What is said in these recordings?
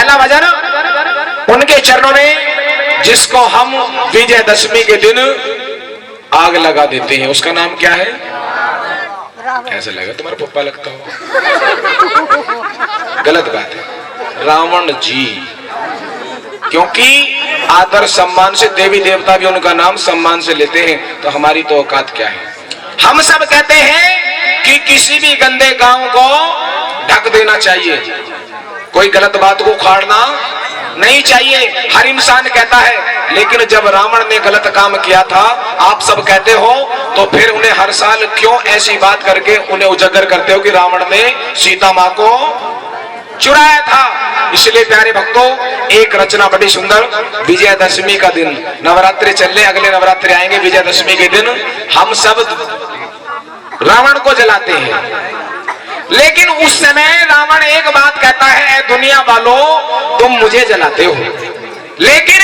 पहला भजन उनके चरणों में जिसको हम विजयदशमी के दिन आग लगा देते हैं, उसका नाम क्या है? ऐसा लगा तुम्हारा पप्पा लगता हो। गलत बात है, रावण जी। क्योंकि आदर सम्मान से देवी देवता भी उनका नाम सम्मान से लेते हैं, तो हमारी तो औकात क्या है। हम सब कहते हैं कि किसी भी गंदे गांव को ढक देना चाहिए, कोई गलत बात को उखाड़ना नहीं चाहिए, हर इंसान कहता है। लेकिन जब रावण ने गलत काम किया था, आप सब कहते हो, तो फिर उन्हें हर साल क्यों ऐसी बात करके उन्हें उजागर करते हो कि रावण ने सीता मां को चुराया था। इसलिए प्यारे भक्तों, एक रचना बड़ी सुंदर, विजयदशमी का दिन, नवरात्रि चल रहे, अगले नवरात्रि आएंगे, विजयदशमी के दिन हम सब रावण को जलाते हैं। लेकिन उस समय रावण एक बात कहता है, दुनिया वालों तुम मुझे जलाते हो, लेकिन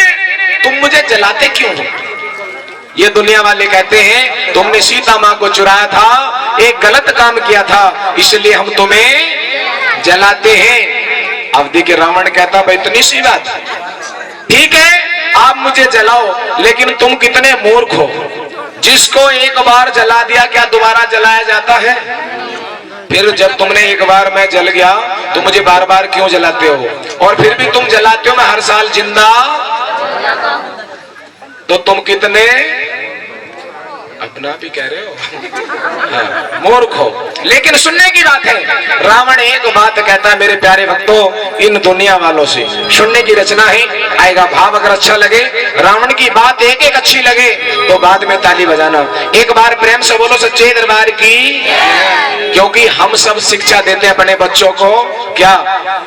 तुम मुझे जलाते क्यों हो? ये दुनिया वाले कहते हैं तुमने सीता मां को चुराया था, एक गलत काम किया था, इसलिए हम तुम्हें जलाते हैं। अब देखिए रावण कहता भाई इतनी सी बात, ठीक है आप मुझे जलाओ, लेकिन तुम कितने मूर्ख हो, जिसको एक बार जला दिया क्या दोबारा जलाया जाता है? फिर जब तुमने एक बार मैं जल गया तो मुझे बार बार क्यों जलाते हो? और फिर भी तुम जलाते हो, मैं हर साल जिंदा, तो तुम कितने अपना भी कह रहे हो, हाँ, मूर्ख हो। लेकिन सुनने की बात है, रावण एक बात कहता है मेरे प्यारे भक्तों, इन दुनिया वालों से सुनने की रचना है, आएगा भाव। अगर अच्छा लगे, रावण की बात एक एक अच्छी लगे तो बाद में ताली बजाना। एक बार प्रेम से बोलो सच्चे दरबार की। क्योंकि हम सब शिक्षा देते हैं अपने बच्चों को, क्या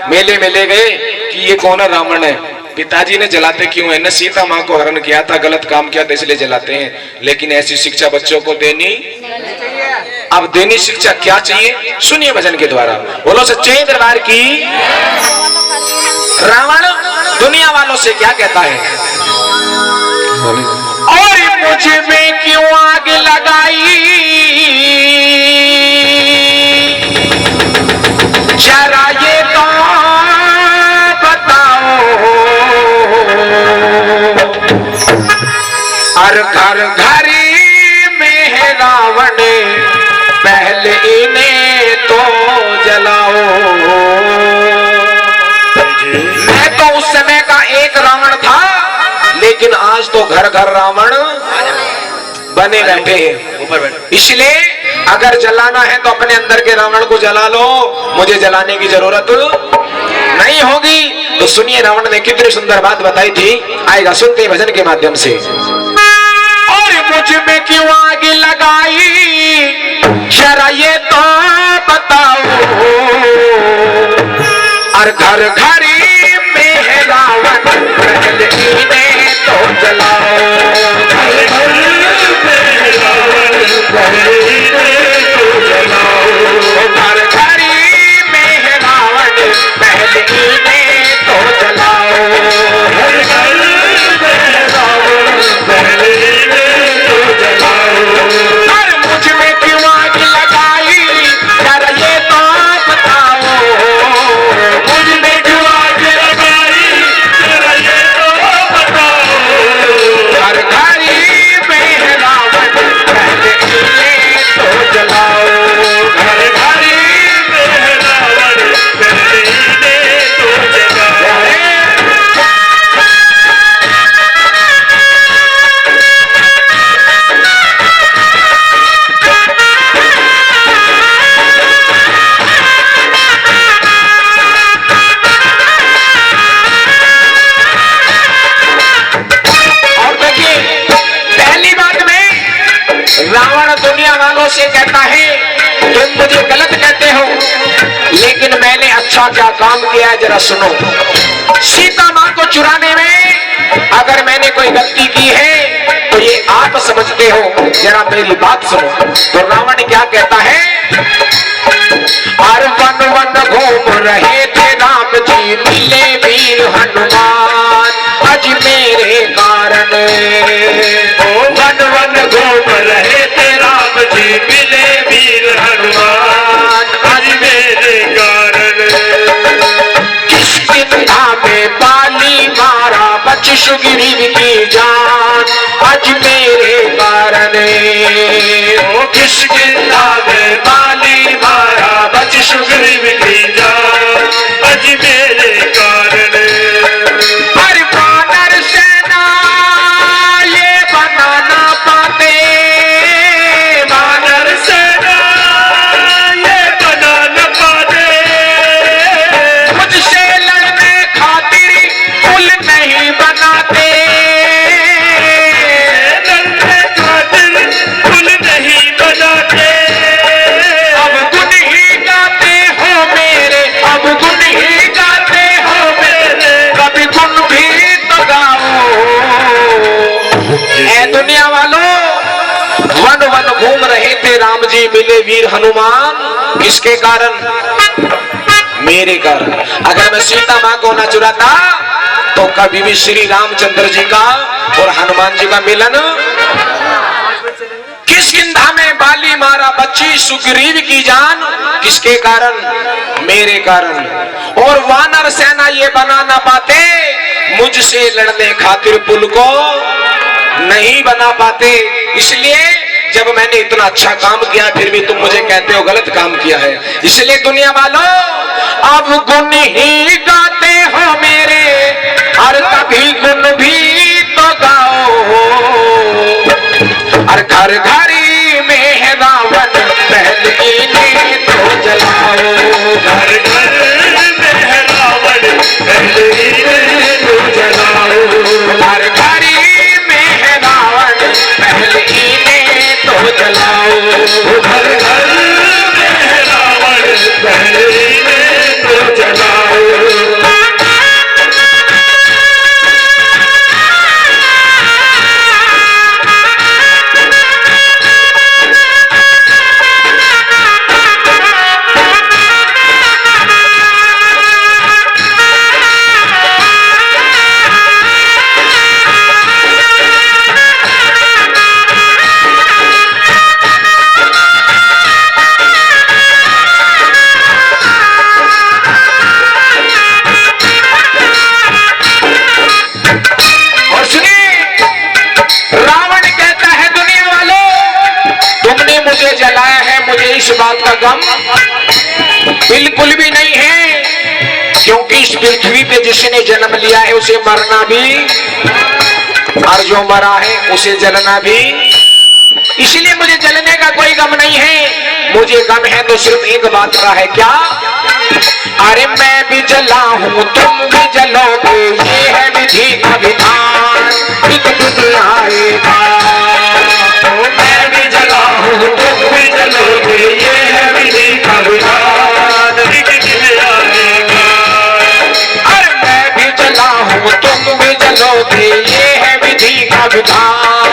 मेले में ले गए कि ये कौन है? रावण है। पिताजी ने जलाते क्यों है? न सीता मां को हरण किया था, गलत काम किया था, इसलिए जलाते हैं। लेकिन ऐसी शिक्षा बच्चों को देनी, अब देनी शिक्षा क्या चाहिए, सुनिए भजन के द्वारा। बोलो सच्चे दरबार की। रावण दुनिया वालों से क्या कहता है? और मुझ में क्यों आग लगाई, जरा ये तो हर घर घरी में है रावण, पहले इन्हें तो जलाओ। मैं तो उस समय का एक रावण था, लेकिन आज तो घर घर रावण बने बैठे हैं। इसलिए अगर जलाना है तो अपने अंदर के रावण को जला लो, मुझे जलाने की जरूरत नहीं होगी। तो सुनिए रावण ने कितनी सुंदर बात बताई थी, आएगा सुनते भजन के माध्यम से। और मुझ में क्यों आग लगाई, जरा ये तो बताओ, और घर घरी में है रावण, पहले इन्हें तो जलाओ। घर घरी में है रावण, पहले इन्हें तो जलाओ। और मुझ में क्यों आग लगाई, जरा ये तो बताओ, मुझ में क्यों आग लगाई, जरा ये तो बताओ। घर घरी में है रावण, पहले इन्हें तो जलाओ। घर घरी में है रावण, पहले इन्हें तो जलाओ। रावण दुनिया वालों से कहता है तुम मुझे गलत कहते हो, लेकिन मैंने अच्छा क्या काम किया है जरा सुनो। सीता मां को चुराने में अगर मैंने कोई गलती की है तो ये आप समझते हो, जरा मेरी बात सुनो। तो रावण क्या कहता है, और वन वन घूम रहे थे राम जी, मिले वीर हनुमान, आज मेरे कारण। वन वन घूम रहे थे राम जी, मिले वीर हनुमान, आज मेरे कारण। किस चिंता में बच सुग्रीव की जान आज मेरे कारण। ओ किष्किंधा में बाली मारा बच सुग्रीव की जान आज मेरे कारण। अरे वानर सेना ये बना ना पाते, वानर सेना ये बना ना पाते, मुझसे लड़ने खातिर पुल नहीं बनाते, लड़ने खातिर पुल नहीं बनाते। अब गुण ही गाते हो मेरे, अब गुण ही गाते हो मेरे, कभी गुण भी तो गाओ। ऐ दुनिया वालों, वन वन घूम रहे थे राम जी, मिले वीर हनुमान किसके कारण? मेरे कारण। अगर मैं सीता माँ को न चुराता तो कभी भी श्री रामचंद्र जी का और हनुमान जी का मिलन। किष्किंधा में बाली मारा बच्ची सुग्रीव की जान किसके कारण? मेरे कारण। और वानर सेना ये बना ना पाते, मुझसे लड़ने खातिर पुल को नहीं बना पाते। इसलिए जब मैंने इतना अच्छा काम किया फिर भी तुम मुझे कहते हो गलत काम किया है। इसलिए दुनिया वालों, अब गुण ही गाते हो मेरे, और कभी गुण भी तो गाओ। और घर घरी में है रावण पहले इन्हें तो जलाओ, घर घर में है रावण पहले इन्हें तो जलाओ, घर घरी में है रावण पहले इन्हें तो जलाओ, घर घर में है रावण पहले इन्हें तो जलाओ। मुझे जलाया है, मुझे इस बात का गम बिल्कुल भी नहीं है, क्योंकि इस पृथ्वी पे जिसने जन्म लिया है उसे मरना भी, और जो मरा है उसे जलना भी। इसलिए मुझे जलने का कोई गम नहीं है। मुझे गम है तो सिर्फ एक बात का है, क्या? अरे मैं भी जला हूं तुम भी जलोगे, ये है विधि का विधान, एक दिन आएगा। मैं भी जला हूं तुम भी जलोगे, ये है विधि का विधान, एक दिन आएगा। अरे मैं भी जला हूं तुम भी जलोगे, ये है विधि का विधान,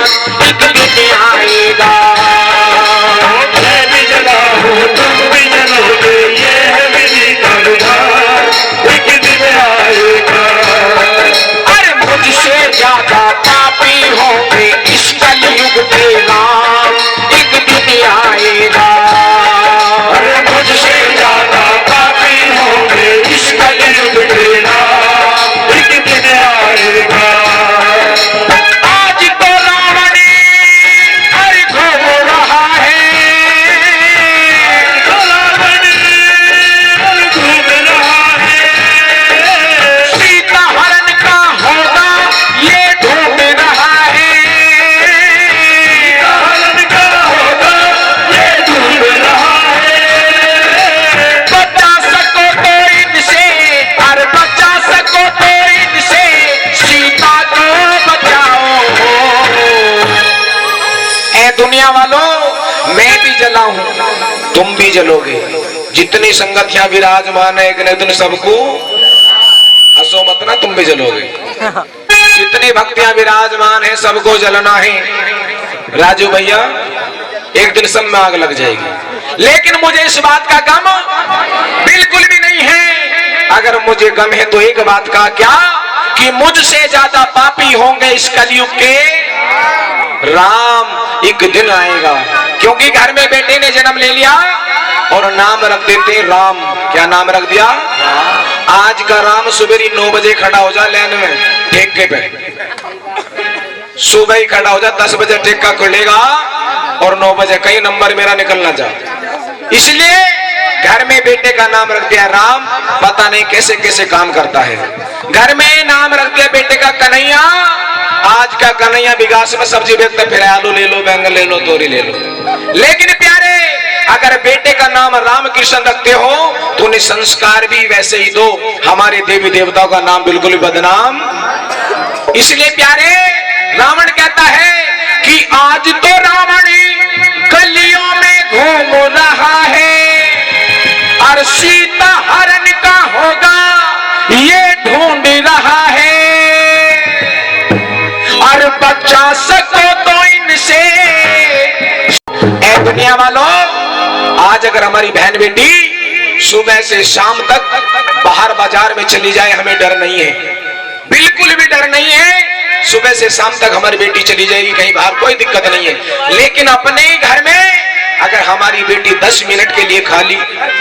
एक दिन आएगा। मैं भी जला हूं तुम भी जलोगे, ये है विधि का विधान, एक दिन आएगा। अरे मुझसे ज्यादा पापी होंगे इस कलयुग में राम, एक दिन आएगा। अरे मुझसे ज्यादा पापी होंगे इस कलयुग में राम, एक दिन आएगा। आज तो रावण हर घूम रहा है, रावण हर घूम रहा है, सीता हरण का होगा ये ढूंढ रहा है, सीता हरण का होगा ये ढूंढ रहा है। बचा सको तो इनसे, और बचा सको तो इनसे, सीता को बचाओ। ऐ दुनिया वालों, मैं भी जला हूं तुम भी जलोगे, जितनी संगतियां विराजमान है एक न एक दिन सबको, हंसो मत ना, तुम भी जलोगे। जितनी भक्तियां विराजमान है सबको जलना है। राजू भैया, एक दिन सब में आग लग जाएगी, लेकिन मुझे इस बात का गम बिल्कुल भी नहीं है। अगर मुझे गम है तो एक बात का, क्या? कि मुझसे ज्यादा पापी होंगे इस कलयुग के राम, एक दिन आएगा। क्योंकि घर में बेटे ने जन्म ले लिया और नाम रख देते राम। क्या नाम रख दिया? आज का राम सुबह 9 बजे खड़ा हो जा लाइन में ठेके पे, सुबह ही खड़ा हो जा, 10 बजे ठेका खुलेगा और 9 बजे कहीं नंबर मेरा निकलना जा। इसलिए घर में बेटे का नाम रख दिया राम, पता नहीं कैसे कैसे काम करता है। घर में नाम रख दिया बेटे का कन्हैया, आज का कन्हैया विकास में सब्जी बेचता फिर आलू ले लो, बैंगन ले लो, तोरी ले लो। लेकिन प्यारे अगर बेटे का नाम राम कृष्ण रखते हो तो उन्हें संस्कार भी वैसे ही दो, हमारे देवी देवताओं का नाम बिल्कुल भी बदनाम। इसलिए प्यारे रावण कहता है कि आज तो रावण गलियों में घूम रहा है और सीता हरण का होगा ये ढूंढ रहा है, और बचा सको तो इनसे। ऐ दुनिया वालों, आज अगर हमारी बहन बेटी सुबह से शाम तक बाहर बाजार में चली जाए हमें डर नहीं है, बिल्कुल भी डर नहीं है। सुबह से शाम तक हमारी बेटी चली जाएगी कहीं बाहर, कोई दिक्कत नहीं है। लेकिन अपने घर में अगर हमारी बेटी 10 मिनट के लिए खाली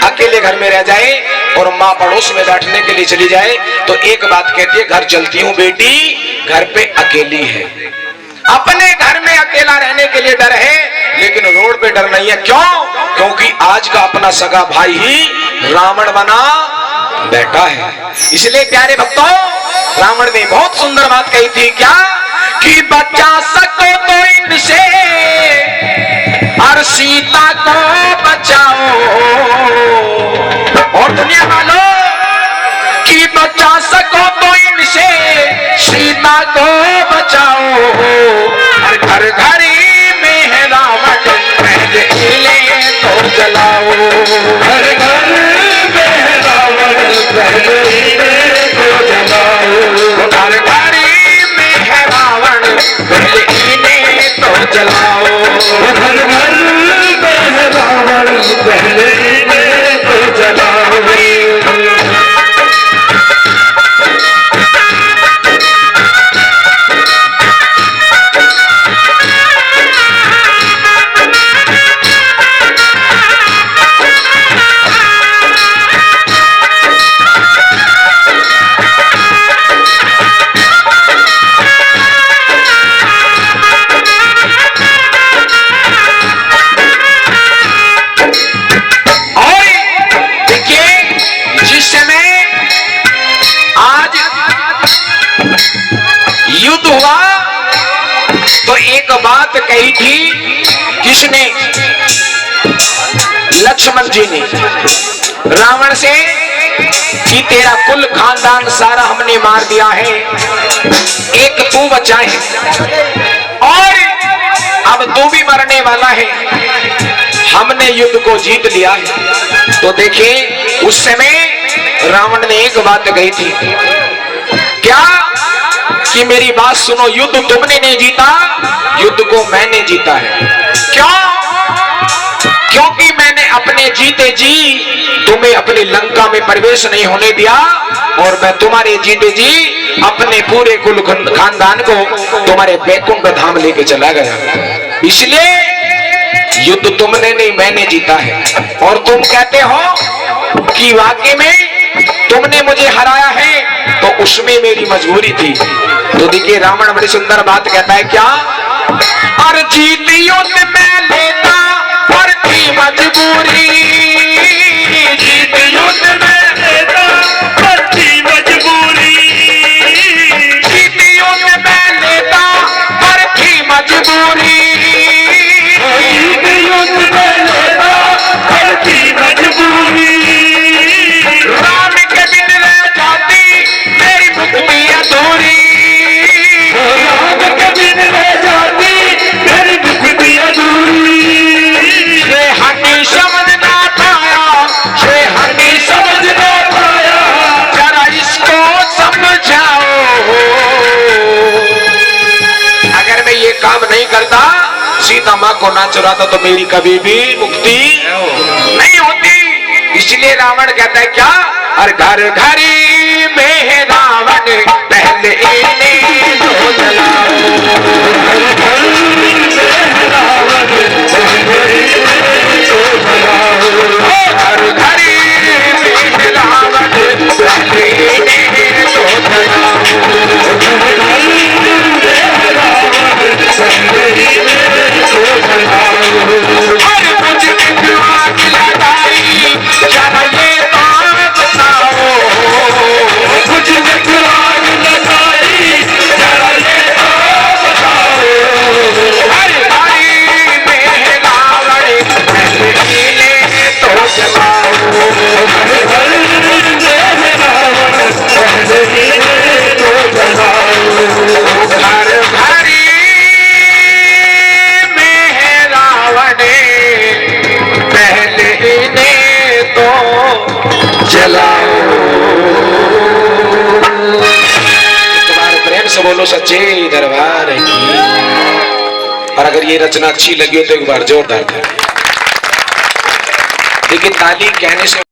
अकेले घर में रह जाए और माँ पड़ोस में बैठने के लिए चली जाए तो एक बात कहती है, घर चलती हूँ बेटी, घर पे अकेली है। अपने घर में अकेला रहने के लिए डर है, लेकिन रोड पे डर नहीं है। क्यों? क्योंकि आज का अपना सगा भाई ही रावण बना बैठा है। इसलिए प्यारे भक्तों, रावण ने बहुत सुंदर बात कही थी, क्या कि बचा सको तो इनसे और सीता को बचाओ। और दुनिया वालों कि बचा सको तो इनसे सीता को बचाओ। हर घर घरी में है रावण, पहले इन्हें तो जलाओ। हर घर में है रावण, पहले इन्हें तो जलाओ। हर घरी में है रावण, पहले इन्हें तो जलाओ। हर घर में है रावण, पहले इन्हें तो जलाओ। युद्ध हुआ तो एक बात कही थी, किसने? लक्ष्मण जी ने रावण से कि तेरा कुल खानदान सारा हमने मार दिया है, एक तू बचा है और अब तू भी मरने वाला है, हमने युद्ध को जीत लिया है। तो देखिए उस समय रावण ने एक बात कही थी, क्या कि मेरी बात सुनो, युद्ध तुमने नहीं जीता, युद्ध को मैंने जीता है। क्यों? क्योंकि मैंने अपने जीते जी तुम्हें अपनी लंका में प्रवेश नहीं होने दिया और मैं तुम्हारे जीते जी अपने पूरे कुल खानदान को तुम्हारे बैकुंठ धाम लेके चला गया। इसलिए युद्ध तुमने नहीं मैंने जीता है। और तुम कहते हो कि वाकई में तुमने मुझे हराया है, तो उसमें मेरी मजबूरी थी। तो देखिए रावण बड़ी सुंदर बात कहता है, क्या? और जीत युद्ध में लेता पर थी मजबूरी, जीत युद्ध में लेता पर थी मजबूरी, जीत युद्ध में लेता पर थी मजबूरी, जीत युद्ध में लेता पर थी मजबूरी। राम के बिन रह जाती मेरी मुक्ति अधूरी, राम के बिन रह जाती मेरी मुक्ति अधूरी। श्री हरि समझ ना पाया, श्री हरि समझ ना पाया, जरा इसको समझाओ। अगर मैं ये काम नहीं करता, सीता माँ को ना चुराता, तो मेरी कभी भी मुक्ति नहीं होती। इसलिए रावण कहता है, क्या? और घर घरी में है रावण, पहले इन्हें तो जलाओ। घर घरी में है रावण, पहले इन्हें तो जलाओ। घर घरी में है रावण, पहले जलाओ। एक बार प्रेम से बोलो सच्चे दरबार की। और अगर ये रचना अच्छी लगी हो तो एक बार जोरदार ताली। देखिए ताली कहने से